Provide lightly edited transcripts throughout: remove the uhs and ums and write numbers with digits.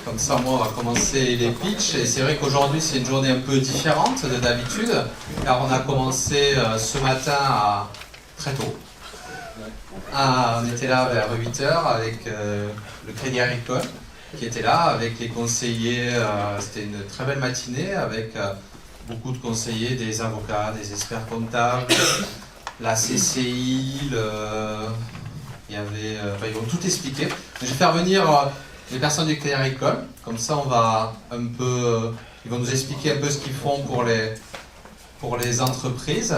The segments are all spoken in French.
Comme ça, moi, on va commencer les pitchs. Et c'est vrai qu'aujourd'hui, c'est une journée un peu différente de d'habitude, car on a commencé ce matin très tôt. On était là vers 8 h avec le Crédit Agricole qui était là, avec les conseillers. C'était une très belle matinée avec beaucoup de conseillers, des avocats, des experts comptables, la CCI, il y avait, ils vont tout expliquer. Je vais faire venir les personnes du Crédit Agricole, comme ça on va un peu, ils vont nous expliquer un peu ce qu'ils font pour les entreprises.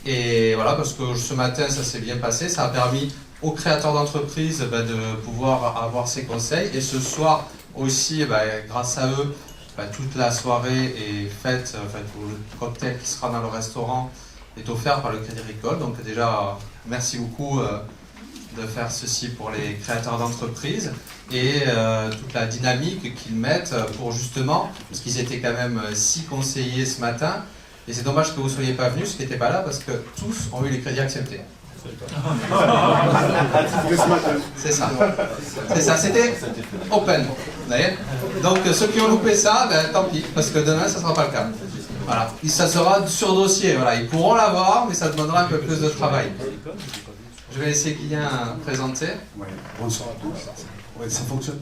Et voilà, parce que ce matin ça s'est bien passé, ça a permis aux créateurs d'entreprises de pouvoir avoir ces conseils. Et ce soir aussi, grâce à eux, toute la soirée est faite, le cocktail qui sera dans le restaurant est offert par le Crédit Agricole. Donc déjà, merci beaucoup de faire ceci pour les créateurs d'entreprises et toute la dynamique qu'ils mettent pour justement, parce qu'ils étaient quand même 6 conseillers ce matin, et c'est dommage que vous ne soyez pas venus, ceux qui n'étaient pas là, parce que tous ont eu les crédits acceptés. C'est ça. C'est ça, c'était open. Vous voyez. Donc ceux qui ont loupé ça, tant pis, parce que demain ça ne sera pas le cas. Voilà. Et ça sera sur dossier. Voilà. Ils pourront l'avoir, mais ça demandera un peu plus de travail. Je vais laisser Guillain présenter. Ouais, bonsoir à tous. Ouais, ça fonctionne.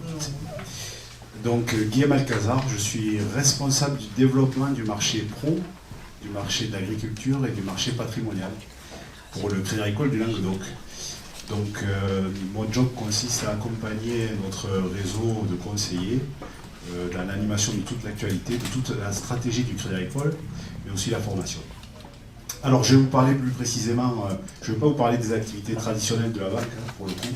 Donc Guillaume Alcazar, je suis responsable du développement du marché pro, du marché de l'agriculture et du marché patrimonial pour le Crédit Agricole du Languedoc. Donc mon job consiste à accompagner notre réseau de conseillers dans l'animation de toute l'actualité, de toute la stratégie du Crédit Agricole, mais aussi la formation. Alors je vais vous parler plus précisément, je ne vais pas vous parler des activités traditionnelles de la banque, pour le coup.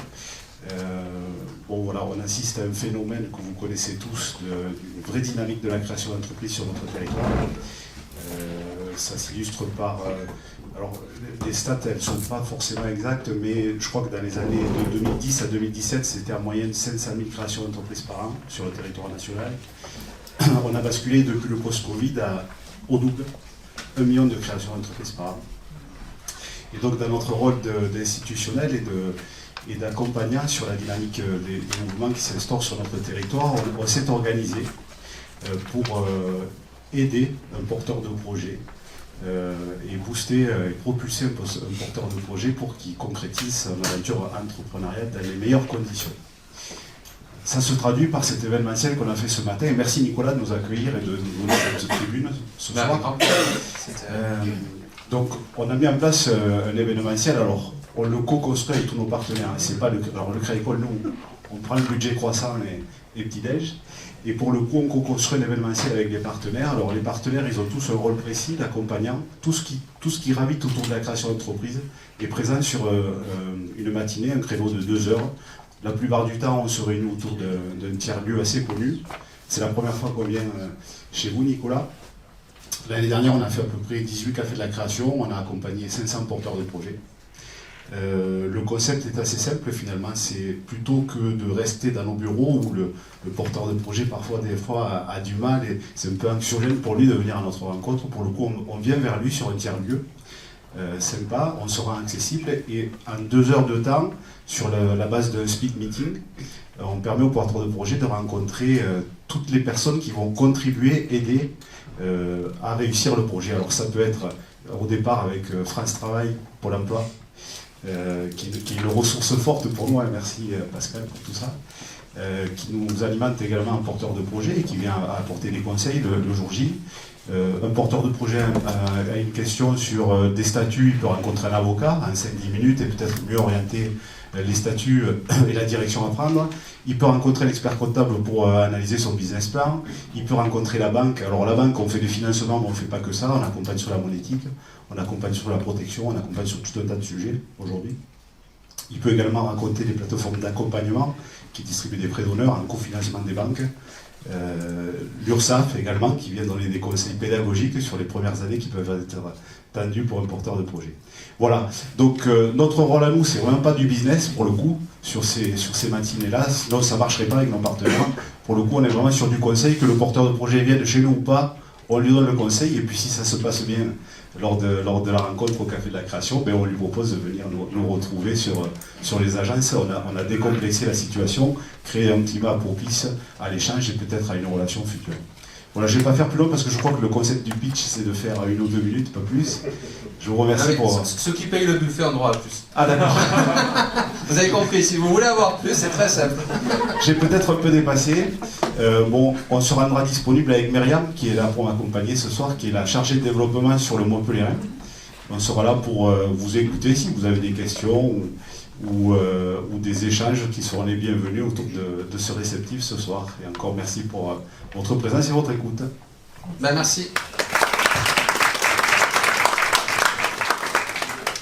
Bon voilà, on assiste à un phénomène que vous connaissez tous, une vraie dynamique de la création d'entreprises sur notre territoire. Ça s'illustre par... alors les stats, elles ne sont pas forcément exactes, mais je crois que dans les années de 2010 à 2017, c'était en moyenne 500 000 créations d'entreprises par an sur le territoire national. On a basculé depuis le post-Covid au double. 1 million de créations d'entreprises par an. Et donc dans notre rôle d'institutionnel et d'accompagnant sur la dynamique des mouvements qui s'instaurent sur notre territoire, on s'est organisé pour aider un porteur de projet et booster et propulser un porteur de projet pour qu'il concrétise son aventure entrepreneuriale dans les meilleures conditions. Ça se traduit par cet événementiel qu'on a fait ce matin. Et merci Nicolas de nous accueillir et de nous donner cette tribune ce soir. Donc on a mis en place un événementiel. Alors on le co-construit avec tous nos partenaires. C'est pas alors le Crédit Agricole, nous, on prend le budget croissant et petit-déj. Et pour le coup, on co-construit un événementiel avec les partenaires. Alors les partenaires, ils ont tous un rôle précis d'accompagnant. Tout ce qui gravite autour de la création d'entreprise est présent sur une matinée, un créneau de 2 heures. La plupart du temps, on se réunit autour d'un tiers-lieu assez connu. C'est la première fois qu'on vient chez vous, Nicolas. L'année dernière, on a fait à peu près 18 cafés de la création. On a accompagné 500 porteurs de projets. Le concept est assez simple, finalement. C'est plutôt que de rester dans nos bureaux où le porteur de projet, des fois, a du mal. Et c'est un peu anxiogène pour lui de venir à notre rencontre. Pour le coup, on vient vers lui sur un tiers-lieu. Sympa, on sera accessible et en 2 heures de temps, sur la base d'un speed meeting, on permet aux porteurs de projet de rencontrer toutes les personnes qui vont contribuer, aider à réussir le projet. Alors ça peut être au départ avec France Travail pour l'emploi, qui est une ressource forte pour nous, merci Pascal pour tout ça, qui nous alimente également en porteur de projet et qui vient apporter des conseils le jour J. Un porteur de projet a une question sur des statuts, il peut rencontrer un avocat en 5-10 minutes et peut-être mieux orienter les statuts et la direction à prendre. Il peut rencontrer l'expert comptable pour analyser son business plan. Il peut rencontrer la banque. Alors la banque, on fait du financement, mais on ne fait pas que ça. On accompagne sur la monétique, on accompagne sur la protection, on accompagne sur tout un tas de sujets aujourd'hui. Il peut également rencontrer des plateformes d'accompagnement qui distribuent des prêts d'honneur en cofinancement des banques. L'URSSAF également, qui vient donner des conseils pédagogiques sur les premières années qui peuvent être tendus pour un porteur de projet. Voilà, donc notre rôle à nous, c'est vraiment pas du business pour le coup, sur ces matinées-là, sinon ça ne marcherait pas avec nos partenaires. Pour le coup, on est vraiment sur du conseil, que le porteur de projet vienne chez nous ou pas, on lui donne le conseil, et puis si ça se passe bien lors de la rencontre au Café de la Création, ben on lui propose de venir nous retrouver sur les agences. On a décomplexé la situation, créé un climat propice à l'échange et peut-être à une relation future. Voilà, je ne vais pas faire plus long parce que je crois que le concept du pitch, c'est de faire 1 ou 2 minutes, pas plus. Je vous remercie pour... Ceux qui payent le buffet ont droit à plus. Ah d'accord. Vous avez compris, si vous voulez avoir plus, c'est très simple. J'ai peut-être un peu dépassé. Bon, on se rendra disponible avec Myriam, qui est là pour m'accompagner ce soir, qui est la chargée de développement sur le Montpellierin. On sera là pour vous écouter si vous avez des questions ou des échanges qui seront les bienvenus autour de ce réceptif ce soir. Et encore merci pour votre présence et votre écoute. Ben, merci.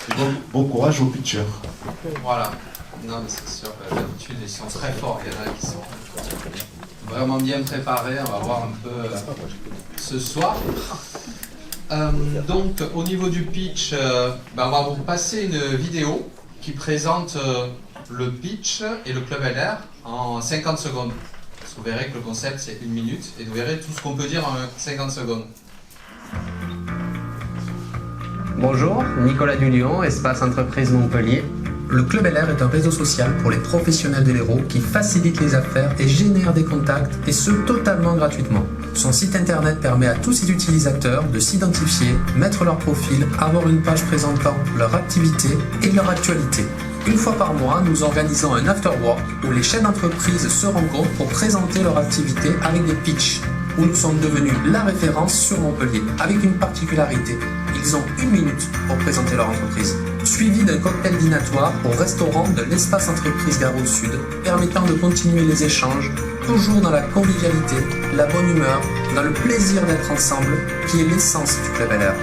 Et bon courage aux pitchers. Voilà. Non, mais c'est sûr, d'habitude, ils sont très forts. Il y en a qui sont vraiment bien préparés. On va voir un peu ce soir. Donc, au niveau du pitch, on va vous passer une vidéo qui présente le pitch et le Club LR en 50 secondes. Parce que vous verrez que le concept, c'est 1 minute. Et vous verrez tout ce qu'on peut dire en 50 secondes. Bonjour, Nicolas Dulion, Espace Entreprise Montpellier. Le Club LR est un réseau social pour les professionnels de l'héros qui facilite les affaires et génère des contacts, et ce totalement gratuitement. Son site internet permet à tous ses utilisateurs de s'identifier, mettre leur profil, avoir une page présentant leur activité et leur actualité. Une fois par mois, nous organisons un afterwork où les chefs d'entreprise se rencontrent pour présenter leur activité avec des pitchs, où nous sommes devenus la référence sur Montpellier, avec une particularité. Ils ont 1 minute pour présenter leur entreprise, suivi d'un cocktail dînatoire au restaurant de l'Espace Entreprise Gare au Sud, permettant de continuer les échanges, toujours dans la convivialité, la bonne humeur, dans le plaisir d'être ensemble, qui est l'essence du Club LR.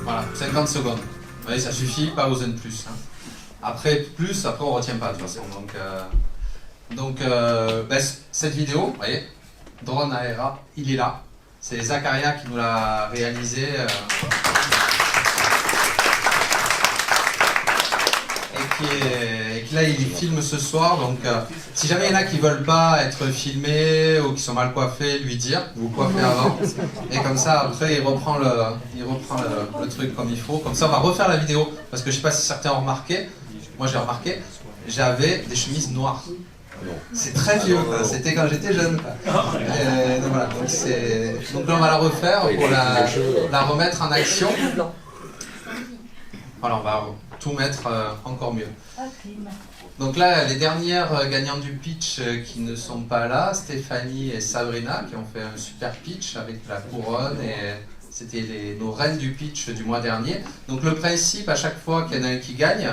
Voilà, 50 secondes. Vous voyez, ça suffit, pas besoin de plus. Hein. Après on ne retient pas de toute façon. Donc, cette vidéo, vous voyez, drone ARA, il est là. C'est Zacharia qui nous l'a réalisé. Et qui là, il filme ce soir. Donc, si jamais il y en a qui ne veulent pas être filmés ou qui sont mal coiffés, lui dire, vous coiffez avant. Et comme ça, après, il reprend le truc comme il faut. Comme ça, on va refaire la vidéo. Parce que je ne sais pas si certains ont remarqué. Moi, j'ai remarqué. J'avais des chemises noires. C'est très vieux, c'était quand j'étais jeune. Donc, voilà, donc là on va la refaire pour la remettre en action. Voilà, on va tout mettre encore mieux. Donc là, les dernières gagnantes du pitch qui ne sont pas là, Stéphanie et Sabrina, qui ont fait un super pitch avec la couronne, et c'était nos reines du pitch du mois dernier. Donc le principe, à chaque fois qu'il y en a un qui gagne,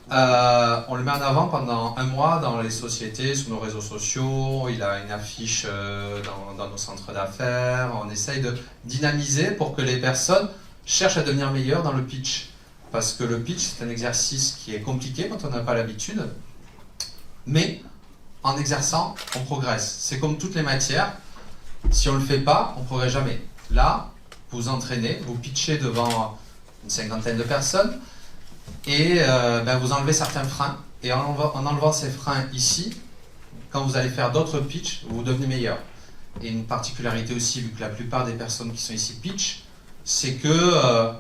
on le met en avant pendant 1 mois dans les sociétés, sur nos réseaux sociaux, il a une affiche dans nos centres d'affaires, on essaye de dynamiser pour que les personnes cherchent à devenir meilleures dans le pitch. Parce que le pitch, c'est un exercice qui est compliqué quand on n'a pas l'habitude, mais en exerçant, on progresse. C'est comme toutes les matières, si on ne le fait pas, on ne progresse jamais. Là, vous vous entraînez, vous pitchez devant une 50aine de personnes, et vous enlevez certains freins, et en enlevant ces freins ici, quand vous allez faire d'autres pitchs, vous devenez meilleur. Et une particularité aussi, vu que la plupart des personnes qui sont ici pitch, c'est que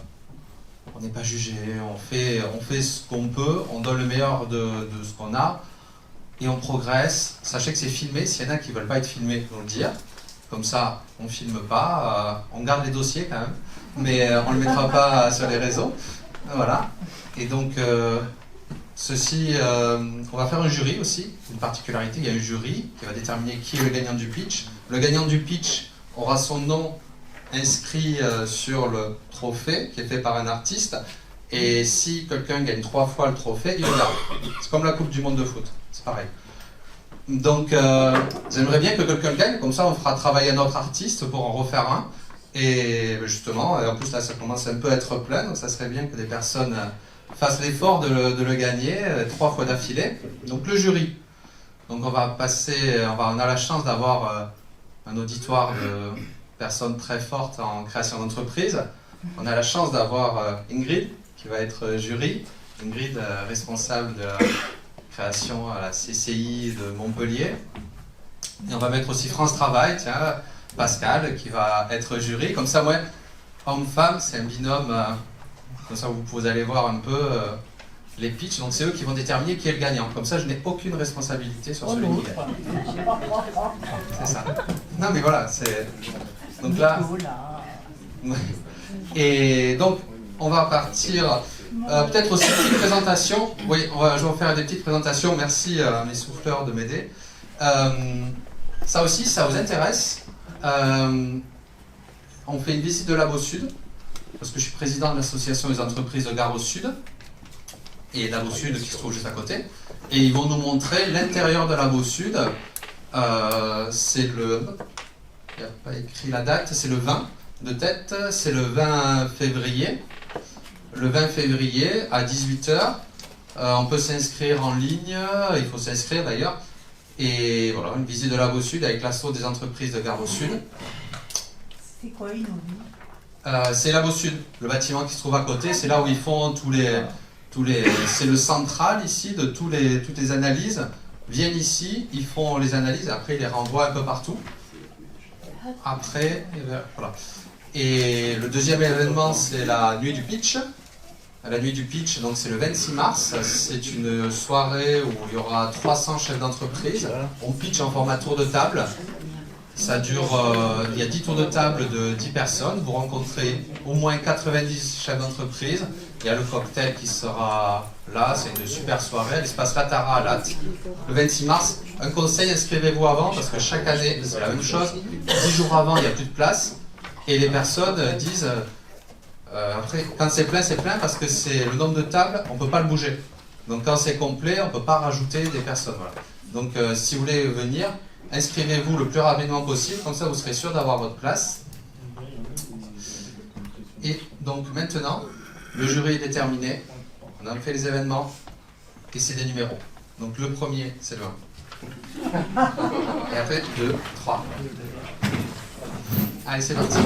on n'est pas jugé, on fait ce qu'on peut, on donne le meilleur de ce qu'on a, et on progresse. Sachez que c'est filmé, s'il y en a qui ne veulent pas être filmés, on le dire. Comme ça, on ne filme pas, on garde les dossiers quand même, mais on ne le mettra pas sur les réseaux. Voilà. Et donc, on va faire un jury aussi, une particularité, il y a un jury qui va déterminer qui est le gagnant du pitch. Le gagnant du pitch aura son nom inscrit sur le trophée qui est fait par un artiste, et si quelqu'un gagne 3 fois le trophée, il le garde. C'est comme la Coupe du Monde de foot, c'est pareil. Donc, j'aimerais bien que quelqu'un gagne, comme ça on fera travailler un autre artiste pour en refaire un. Et justement, en plus là ça commence un peu à être plein, donc ça serait bien que des personnes fassent l'effort de le gagner 3 fois d'affilée. Donc le jury. Donc on a la chance d'avoir un auditoire de personnes très fortes en création d'entreprise. On a la chance d'avoir Ingrid qui va être jury. Ingrid, responsable de la création à la CCI de Montpellier. Et on va mettre aussi France Travail, tiens, Pascal, qui va être jury. Comme ça, moi, homme-femme, c'est un binôme. Comme ça, vous allez voir un peu les pitchs. Donc, c'est eux qui vont déterminer qui est le gagnant. Comme ça, je n'ai aucune responsabilité sur celui qui gagne. C'est ça. Non, mais voilà, c'est... Donc là... Et donc, on va partir... peut-être aussi une petite présentation. Oui, je vais vous faire des petites présentations. Merci à mes souffleurs de m'aider. Ça aussi, ça vous intéresse. On fait une visite de Labo Sud, parce que je suis président de l'association des entreprises de Gare au Sud, et Labo Sud qui se trouve juste à côté. Et ils vont nous montrer l'intérieur de Labo Sud. C'est le... Il n'y a pas écrit la date, c'est le 20 de tête, c'est le 20 février. Le 20 février à 18h. On peut s'inscrire en ligne, il faut s'inscrire d'ailleurs. Et voilà, une visite de Labo Sud avec l'asso des entreprises de Gare au Sud. C'est quoi une c'est Labo Sud, le bâtiment qui se trouve à côté. C'est là où ils font tous les c'est le central ici de toutes les analyses. Viennent ici, ils font les analyses, après ils les renvoient un peu partout. Après, voilà. Et le deuxième événement, c'est la nuit du pitch. La nuit du pitch, donc c'est le 26 mars. C'est une soirée où il y aura 300 chefs d'entreprise. On pitch en format tour de table. Ça dure, il y a 10 tours de table de 10 personnes. Vous rencontrez au moins 90 chefs d'entreprise. Il y a le cocktail qui sera là. C'est une super soirée. L'espace Latara à Latte. Le 26 mars. Un conseil, inscrivez-vous avant parce que chaque année, c'est la même chose. 10 jours avant, il n'y a plus de place. Et les personnes disent... après, quand c'est plein parce que c'est le nombre de tables, on ne peut pas le bouger. Donc quand c'est complet, on ne peut pas rajouter des personnes. Voilà. Donc si vous voulez venir, inscrivez-vous le plus rapidement possible, comme ça vous serez sûr d'avoir votre place. Et donc maintenant, le jury est déterminé, on a fait les événements, et c'est des numéros. Donc le premier, c'est le 1. Et après, 2, 3. Allez, c'est parti.